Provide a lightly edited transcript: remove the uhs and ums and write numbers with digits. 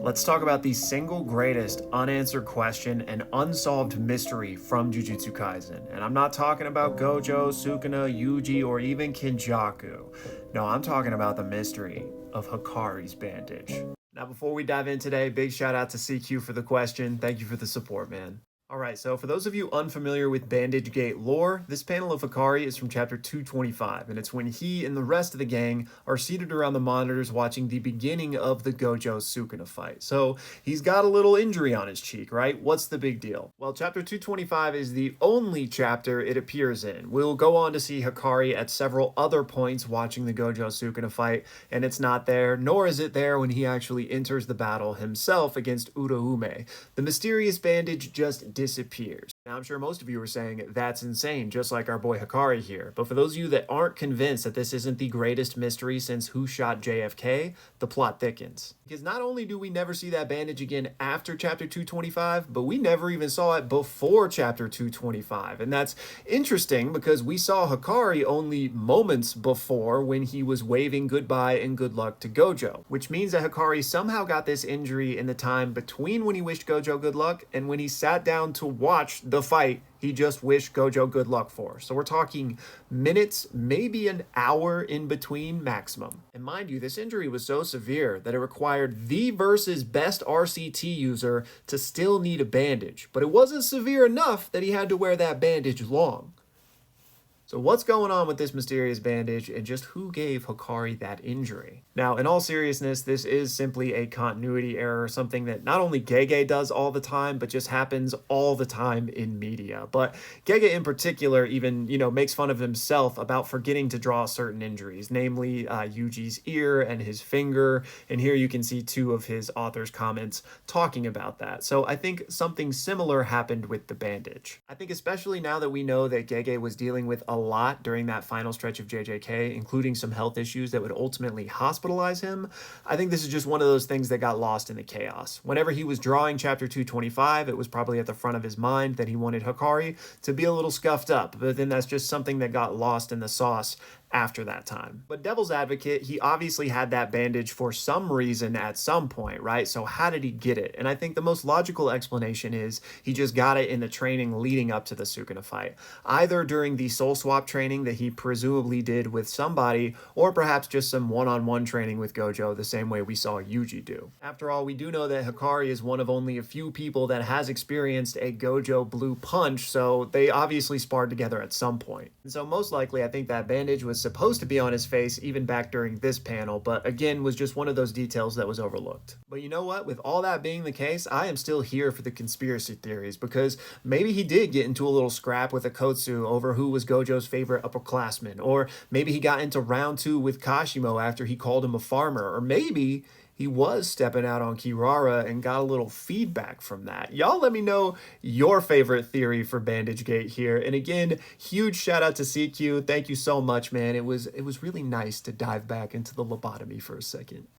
Let's talk about the single greatest unanswered question and unsolved mystery from Jujutsu Kaisen. And I'm not talking about Gojo, Sukuna, Yuji, or even Kinjaku. No, I'm talking about the mystery of Hakari's bandage. Now, before we dive in today, big shout out to CQ for the question. Thank you for the support, man. Alright, so for those of you unfamiliar with Bandage Gate lore, this panel of Hakari is from chapter 225, and it's when he and the rest of the gang are seated around the monitors watching the beginning of the Gojo Sukuna fight. So he's got a little injury on his cheek, right? What's the big deal? Well, chapter 225 is the only chapter it appears in. We'll go on to see Hakari at several other points watching the Gojo Sukuna fight, and it's not there, nor is it there when he actually enters the battle himself against Uraume. The mysterious bandage just disappears. Now, I'm sure most of you are saying that's insane, just like our boy Hakari here. But for those of you that aren't convinced that this isn't the greatest mystery since Who Shot JFK, the plot thickens. Because not only do we never see that bandage again after chapter 225, but we never even saw it before chapter 225. And that's interesting because we saw Hakari only moments before when he was waving goodbye and good luck to Gojo, which means that Hakari somehow got this injury in the time between when he wished Gojo good luck and when he sat down to watch the fight he just wished Gojo good luck for. So we're talking minutes, maybe an hour in between maximum. And mind you, this injury was so severe that it required the versus best RCT user to still need a bandage. But it wasn't severe enough that he had to wear that bandage long. So what's going on with this mysterious bandage and just who gave Hakari that injury? Now, in all seriousness, this is simply a continuity error, something that not only Gege does all the time, but just happens all the time in media. But Gege in particular even, makes fun of himself about forgetting to draw certain injuries, namely Yuji's ear and his finger. And here you can see two of his author's comments talking about that. So I think something similar happened with the bandage. I think especially now that we know that Gege was dealing with a lot during that final stretch of JJK, including some health issues that would ultimately hospitalize him, I think this is just one of those things that got lost in the chaos. Whenever he was drawing chapter 225, it was probably at the front of his mind that he wanted Hakari to be a little scuffed up, but then that's just something that got lost in the sauce after that time. But devil's advocate, he obviously had that bandage for some reason at some point, right? So how did he get it? And I think the most logical explanation is he just got it in the training leading up to the Sukuna fight, either during the soul swap training that he presumably did with somebody, or perhaps just some one-on-one training with Gojo the same way we saw Yuji do. After all, we do know that Hakari is one of only a few people that has experienced a Gojo blue punch, so they obviously sparred together at some point. And so most likely I think that bandage was supposed to be on his face even back during this panel, but again was just one of those details that was overlooked. But you know what? With all that being the case, I am still here for the conspiracy theories, because maybe he did get into a little scrap with Akotsu over who was Gojo's favorite upperclassman, or maybe he got into round 2 with Kashimo after he called him a farmer, or maybe he was stepping out on Kirara and got a little feedback from that. Y'all let me know your favorite theory for Bandage Gate here. And again, huge shout out to CQ. Thank you so much, man. It was really nice to dive back into the lobotomy for a second.